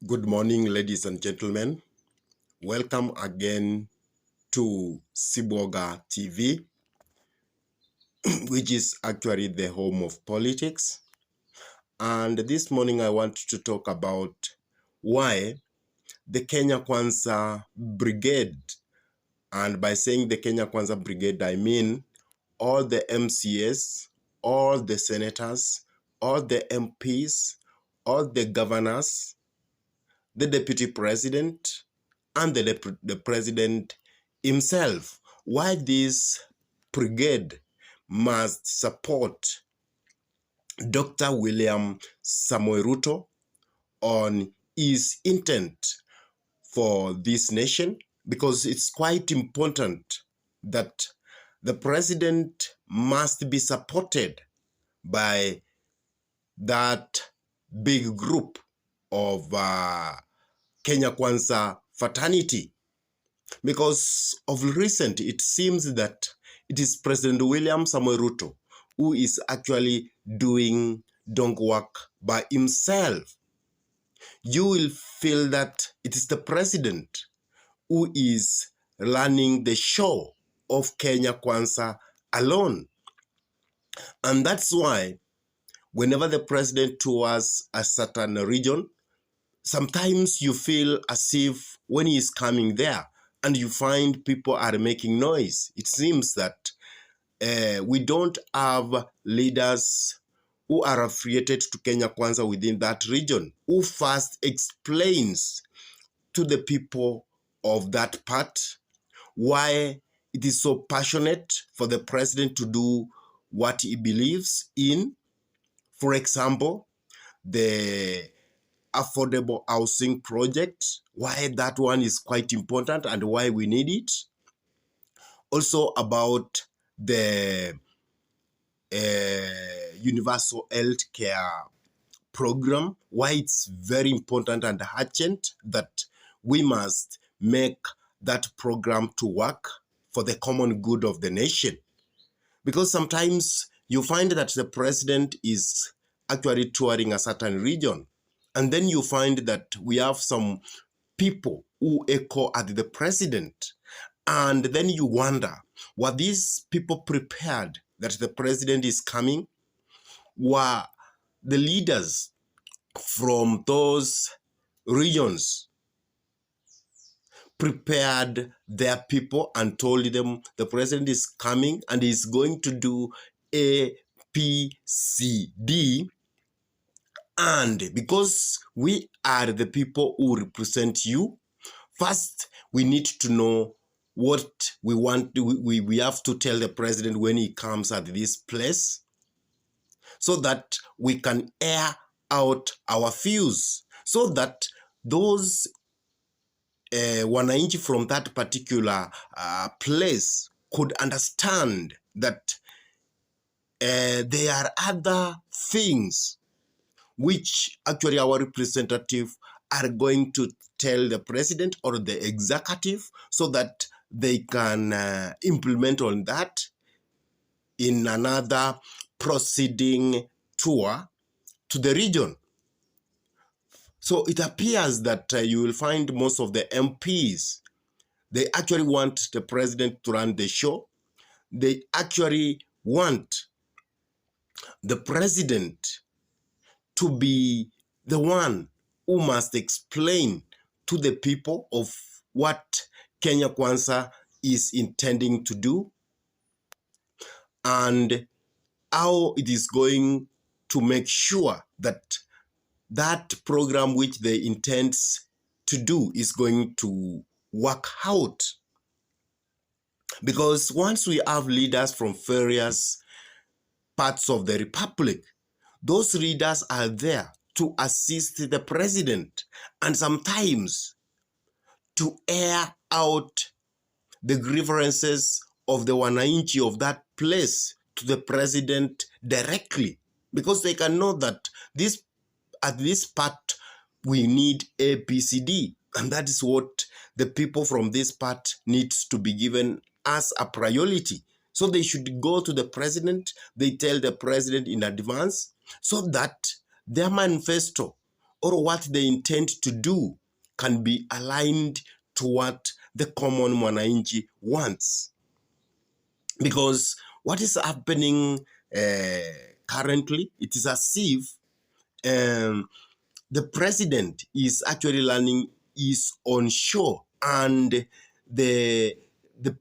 Good morning, ladies and gentlemen. Welcome again to Siboga TV, which is actually the home of politics. And this morning I want to talk about why the Kenya Kwanza Brigade, and by saying the Kenya Kwanza Brigade, I mean all the MCAs, all the senators, all the MPs, all the governors, the deputy president, and the president himself. Why this brigade must support Dr. William Samoei Ruto on his intent for this nation, because it's quite important that the president must be supported by that big group of Kenya Kwanza fraternity. Because of recent, it seems that it is President William Samoei Ruto who is actually doing dong work by himself. You will feel that it is the president who is running the show of Kenya Kwanza alone. And that's why whenever the president tours a certain region, sometimes you feel as if when he is coming there and you find people are making noise, it seems that we don't have leaders who are affiliated to Kenya Kwanza within that region, who first explains to the people of that part why it is so passionate for the president to do what he believes in. For example, the affordable housing project, why that one is quite important and why we need it. Also about the universal health care program, why it's very important and urgent that we must make that program to work for the common good of the nation. Because sometimes you find that the president is actually touring a certain region, and then you find that we have some people who echo at the president. And then you wonder, were these people prepared that the president is coming? Were the leaders from those regions prepared their people and told them the president is coming and is going to do A, P, C, D? And because we are the people who represent you, first we need to know what we want. We have to tell the president when he comes at this place, so that we can air out our views, so that those wananchi from that particular place could understand that there are other things which actually our representative are going to tell the president or the executive, so that they can implement on that in another proceeding tour to the region. So it appears that you will find most of the MPs, they actually want the president to run the show. They actually want the president to be the one who must explain to the people of what Kenya Kwanza is intending to do and how it is going to make sure that that program which they intend to do is going to work out. Because once we have leaders from various parts of the republic, those leaders are there to assist the president and sometimes to air out the grievances of the wananchi of that place to the president directly, because they can know that this at this part we need ABCD, and that is what the people from this part needs to be given as a priority. So they should go to the president, they tell the president in advance, so that their manifesto or what they intend to do can be aligned to what the common mwananchi wants. Because what is happening currently, it is as if the president is actually running his own show, and the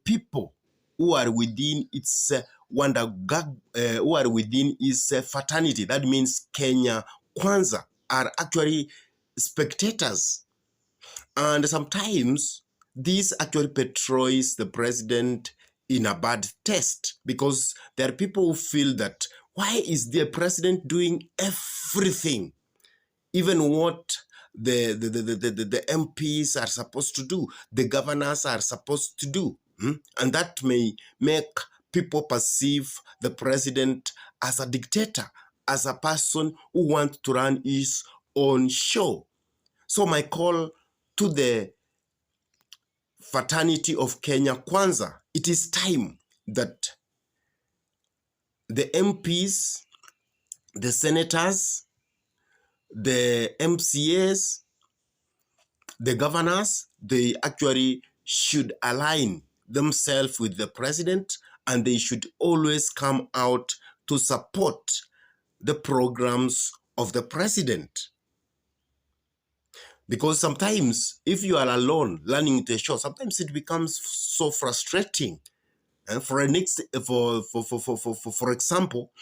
people who are within its who are within its fraternity, that means Kenya Kwanza, are actually spectators. And sometimes this actually portrays the president in a bad taste, because there are people who feel that why is the president doing everything, even what the MPs are supposed to do, the governors are supposed to do. And that may make people perceive the president as a dictator, as a person who wants to run his own show. So my call to the fraternity of Kenya Kwanza, it is time that the MPs, the senators, the MCAs, the governors, they actually should align themselves with the president, and they should always come out to support the programs of the president. Because sometimes if you are alone running the show, sometimes it becomes so frustrating. And for example,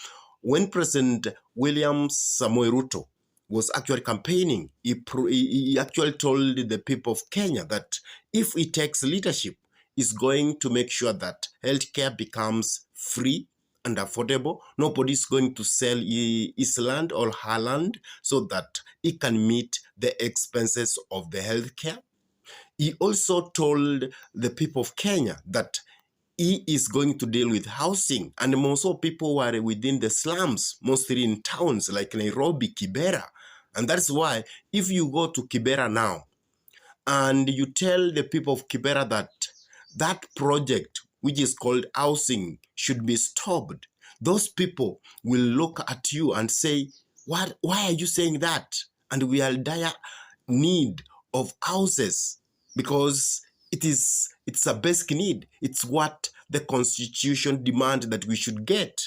when President William Samoei Ruto was actually campaigning, he actually told the people of Kenya that if he takes leadership, he's going to make sure that healthcare becomes free and affordable. Nobody's going to sell his land or her land so that he can meet the expenses of the healthcare. He also told the people of Kenya that he is going to deal with housing, and also people who are within the slums, mostly in towns like Nairobi, Kibera. And that's why if you go to Kibera now and you tell the people of Kibera that that project, which is called housing, should be stopped, those people will look at you and say, why are you saying that? And we are in dire need of houses, because it's a basic need. It's what the constitution demands that we should get.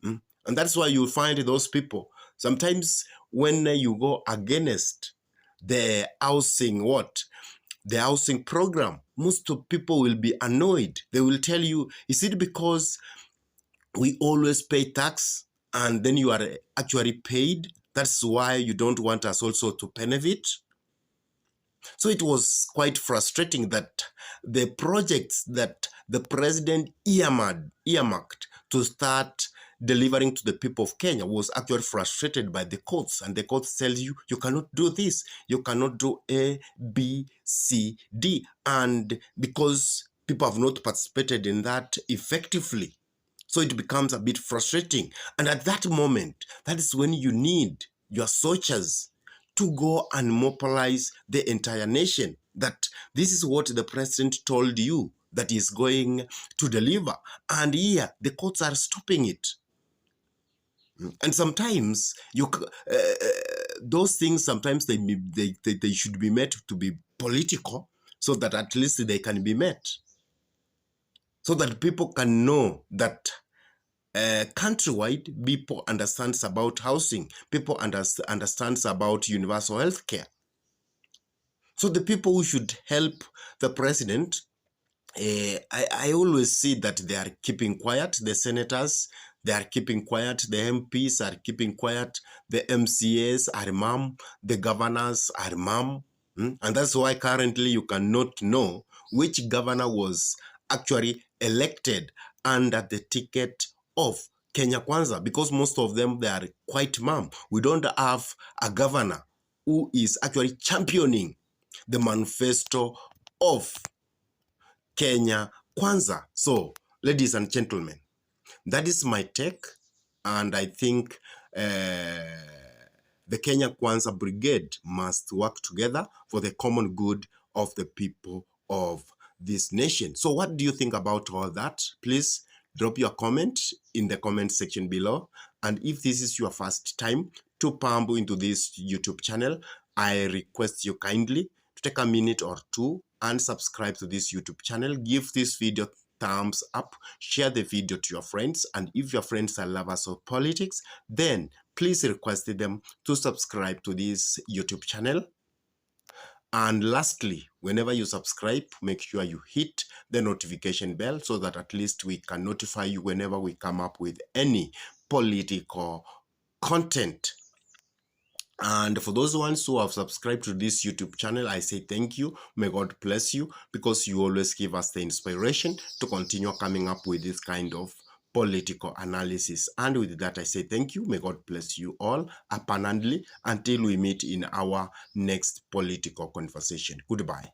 And that's why you'll find those people. Sometimes when you go against the housing, the housing program, most of people will be annoyed. They will tell you, is it because we always pay tax and then you are actually paid? That's why you don't want us also to benefit? So it was quite frustrating that the projects that the president earmarked to start delivering to the people of Kenya was actually frustrated by the courts, and the courts tell you, you cannot do this, you cannot do A, B, C, D, and because people have not participated in that effectively, so it becomes a bit frustrating. And at that moment, that is when you need your soldiers to go and mobilize the entire nation, that this is what the president told you that is going to deliver. And here, the courts are stopping it. And sometimes those things, sometimes they should be made to be political, so that at least they can be met, so that people can know that countrywide, people understands about housing, people understands about universal health care. So the people who should help the president, I always see that they are keeping quiet. The senators, they are keeping quiet. The MPs are keeping quiet. The MCAs are mum. The governors are mum. And that's why currently you cannot know which governor was actually elected under the ticket of Kenya Kwanza, because most of them, they are quite mum. We don't have a governor who is actually championing the manifesto of Kenya Kwanza. So, ladies and gentlemen, that is my take, and I think the Kenya Kwanza Brigade must work together for the common good of the people of this nation. So what do you think about all that? Please drop your comment in the comment section below. And if this is your first time to pump into this YouTube channel, I request you kindly to take a minute or two and subscribe to this YouTube channel. Give this video thumbs up, share the video to your friends, and if your friends are lovers of politics, then please request them to subscribe to this YouTube channel. And lastly, whenever you subscribe, make sure you hit the notification bell so that at least we can notify you whenever we come up with any political content. And for those ones who have subscribed to this YouTube channel, I say thank you. May God bless you, because you always give us the inspiration to continue coming up with this kind of political analysis. And with that, I say thank you. May God bless you all abundantly until we meet in our next political conversation. Goodbye.